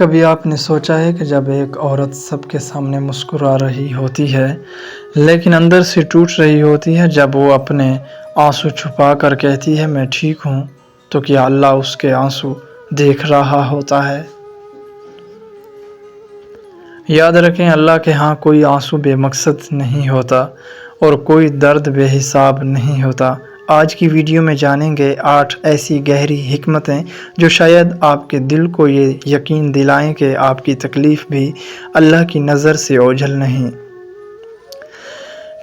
کبھی آپ نے سوچا ہے کہ جب ایک عورت سب کے سامنے مسکرا رہی ہوتی ہے لیکن اندر سے ٹوٹ رہی ہوتی ہے، جب وہ اپنے آنسو چھپا کر کہتی ہے میں ٹھیک ہوں، تو کیا اللہ اس کے آنسو دیکھ رہا ہوتا ہے؟ یاد رکھیں، اللہ کے ہاں کوئی آنسو بے مقصد نہیں ہوتا اور کوئی درد بے حساب نہیں ہوتا۔ آج کی ویڈیو میں جانیں گے 8 ایسی گہری حکمتیں جو شاید آپ کے دل کو یہ یقین دلائیں کہ آپ کی تکلیف بھی اللہ کی نظر سے اوجھل نہیں۔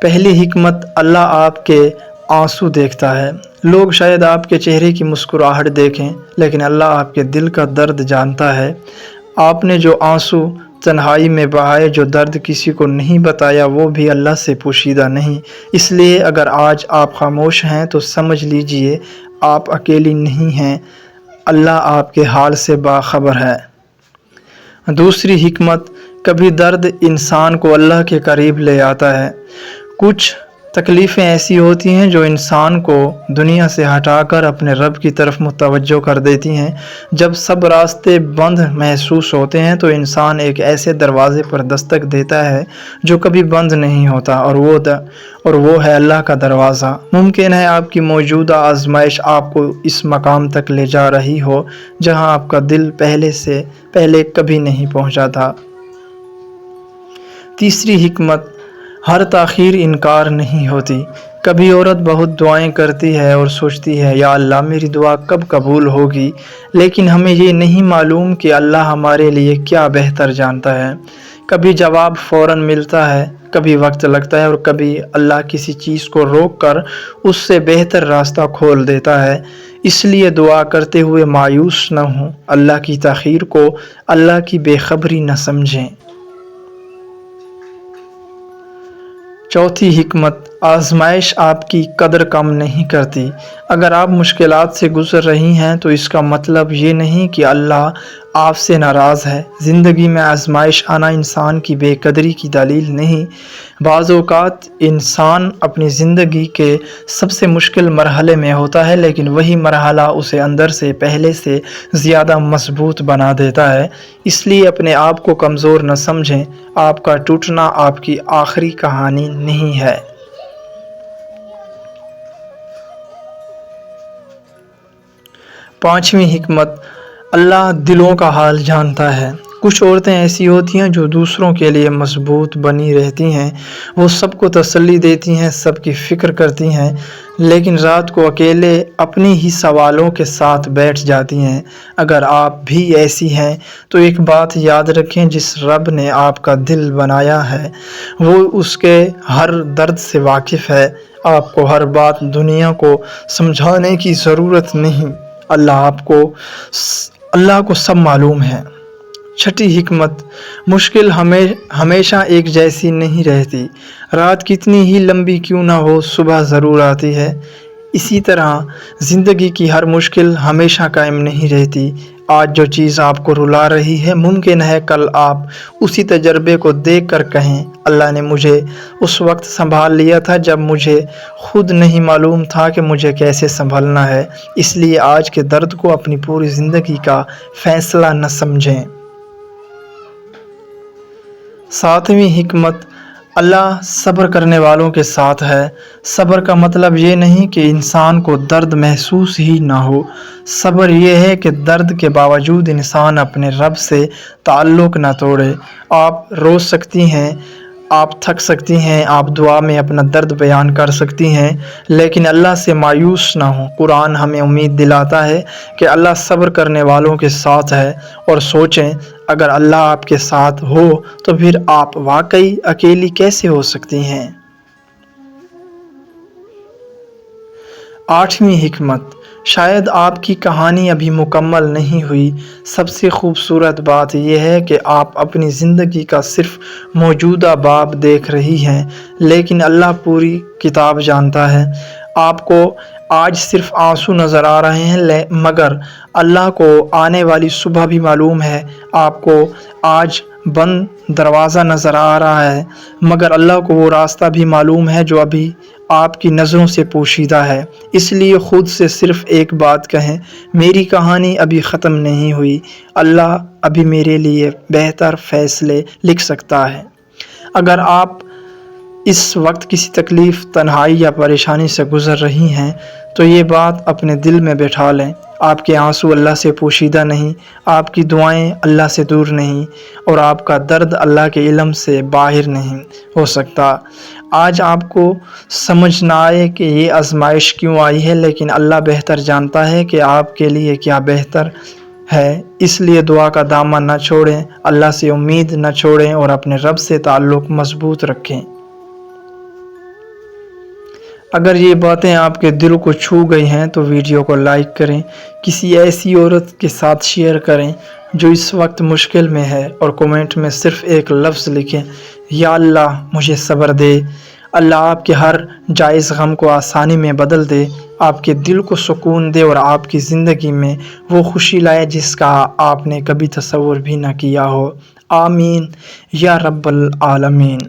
پہلی حکمت، اللہ آپ کے آنسو دیکھتا ہے۔ لوگ شاید آپ کے چہرے کی مسکراہٹ دیکھیں، لیکن اللہ آپ کے دل کا درد جانتا ہے۔ آپ نے جو آنسو تنہائی میں بہائے، جو درد کسی کو نہیں بتایا، وہ بھی اللہ سے پوشیدہ نہیں۔ اس لیے اگر آج آپ خاموش ہیں تو سمجھ لیجئے آپ اکیلی نہیں ہیں، اللہ آپ کے حال سے باخبر ہے۔ دوسری حکمت، کبھی درد انسان کو اللہ کے قریب لے آتا ہے۔ کچھ تکلیفیں ایسی ہوتی ہیں جو انسان کو دنیا سے ہٹا کر اپنے رب کی طرف متوجہ کر دیتی ہیں۔ جب سب راستے بند محسوس ہوتے ہیں تو انسان ایک ایسے دروازے پر دستک دیتا ہے جو کبھی بند نہیں ہوتا، اور وہ ہے اللہ کا دروازہ۔ ممکن ہے آپ کی موجودہ آزمائش آپ کو اس مقام تک لے جا رہی ہو جہاں آپ کا دل پہلے کبھی نہیں پہنچا تھا۔ تیسری حکمت، ہر تاخیر انکار نہیں ہوتی۔ کبھی عورت بہت دعائیں کرتی ہے اور سوچتی ہے یا اللہ میری دعا کب قبول ہوگی، لیکن ہمیں یہ نہیں معلوم کہ اللہ ہمارے لیے کیا بہتر جانتا ہے۔ کبھی جواب فوراً ملتا ہے، کبھی وقت لگتا ہے، اور کبھی اللہ کسی چیز کو روک کر اس سے بہتر راستہ کھول دیتا ہے۔ اس لیے دعا کرتے ہوئے مایوس نہ ہوں، اللہ کی تاخیر کو اللہ کی بے خبری نہ سمجھیں۔ چوتھی حکمت، آزمائش آپ کی قدر کم نہیں کرتی۔ اگر آپ مشکلات سے گزر رہی ہیں تو اس کا مطلب یہ نہیں کہ اللہ آپ سے ناراض ہے۔ زندگی میں آزمائش آنا انسان کی بے قدری کی دلیل نہیں۔ بعض اوقات انسان اپنی زندگی کے سب سے مشکل مرحلے میں ہوتا ہے، لیکن وہی مرحلہ اسے اندر سے پہلے سے زیادہ مضبوط بنا دیتا ہے۔ اس لیے اپنے آپ کو کمزور نہ سمجھیں، آپ کا ٹوٹنا آپ کی آخری کہانی نہیں ہے۔ پانچویں حکمت، اللہ دلوں کا حال جانتا ہے۔ کچھ عورتیں ایسی ہوتی ہیں جو دوسروں کے لیے مضبوط بنی رہتی ہیں، وہ سب کو تسلی دیتی ہیں، سب کی فکر کرتی ہیں، لیکن رات کو اکیلے اپنی ہی سوالوں کے ساتھ بیٹھ جاتی ہیں۔ اگر آپ بھی ایسی ہیں تو ایک بات یاد رکھیں، جس رب نے آپ کا دل بنایا ہے وہ اس کے ہر درد سے واقف ہے۔ آپ کو ہر بات دنیا کو سمجھانے کی ضرورت نہیں، اللہ کو سب معلوم ہے۔ چھٹی حکمت، مشکل ہمیشہ ایک جیسی نہیں رہتی۔ رات کتنی ہی لمبی کیوں نہ ہو، صبح ضرور آتی ہے۔ اسی طرح زندگی کی ہر مشکل ہمیشہ قائم نہیں رہتی۔ آج جو چیز آپ کو رلا رہی ہے، ممکن ہے کل آپ اسی تجربے کو دیکھ کر کہیں اللہ نے مجھے اس وقت سنبھال لیا تھا جب مجھے خود نہیں معلوم تھا کہ مجھے کیسے سنبھلنا ہے۔ اس لیے آج کے درد کو اپنی پوری زندگی کا فیصلہ نہ سمجھیں۔ ساتویں حکمت، اللہ صبر کرنے والوں کے ساتھ ہے۔ صبر کا مطلب یہ نہیں کہ انسان کو درد محسوس ہی نہ ہو۔ صبر یہ ہے کہ درد کے باوجود انسان اپنے رب سے تعلق نہ توڑے۔ آپ رو سکتی ہیں، آپ تھک سکتی ہیں، آپ دعا میں اپنا درد بیان کر سکتی ہیں، لیکن اللہ سے مایوس نہ ہوں۔ قرآن ہمیں امید دلاتا ہے کہ اللہ صبر کرنے والوں کے ساتھ ہے، اور سوچیں اگر اللہ آپ کے ساتھ ہو تو پھر آپ واقعی اکیلی کیسے ہو سکتی ہیں۔ آٹھویں حکمت، شاید آپ کی کہانی ابھی مکمل نہیں ہوئی۔ سب سے خوبصورت بات یہ ہے کہ آپ اپنی زندگی کا صرف موجودہ باب دیکھ رہی ہیں، لیکن اللہ پوری کتاب جانتا ہے۔ آپ کو آج صرف آنسو نظر آ رہے ہیں، مگر اللہ کو آنے والی صبح بھی معلوم ہے۔ آپ کو آج بند دروازہ نظر آ رہا ہے، مگر اللہ کو وہ راستہ بھی معلوم ہے جو ابھی آپ کی نظروں سے پوشیدہ ہے۔ اس لیے خود سے صرف ایک بات کہیں، میری کہانی ابھی ختم نہیں ہوئی، اللہ ابھی میرے لیے بہتر فیصلے لکھ سکتا ہے۔ اگر آپ اس وقت کسی تکلیف، تنہائی یا پریشانی سے گزر رہی ہیں تو یہ بات اپنے دل میں بٹھا لیں، آپ کے آنسو اللہ سے پوشیدہ نہیں، آپ کی دعائیں اللہ سے دور نہیں، اور آپ کا درد اللہ کے علم سے باہر نہیں ہو سکتا۔ آج آپ کو سمجھ نہ آئے کہ یہ آزمائش کیوں آئی ہے، لیکن اللہ بہتر جانتا ہے کہ آپ کے لیے کیا بہتر ہے۔ اس لیے دعا کا دامن نہ چھوڑیں، اللہ سے امید نہ چھوڑیں اور اپنے رب سے تعلق مضبوط رکھیں۔ اگر یہ باتیں آپ کے دل کو چھو گئی ہیں تو ویڈیو کو لائک کریں، کسی ایسی عورت کے ساتھ شیئر کریں جو اس وقت مشکل میں ہے، اور کومنٹ میں صرف ایک لفظ لکھیں، یا اللہ مجھے صبر دے۔ اللہ آپ کے ہر جائز غم کو آسانی میں بدل دے، آپ کے دل کو سکون دے اور آپ کی زندگی میں وہ خوشی لائے جس کا آپ نے کبھی تصور بھی نہ کیا ہو۔ آمین یا رب العالمین۔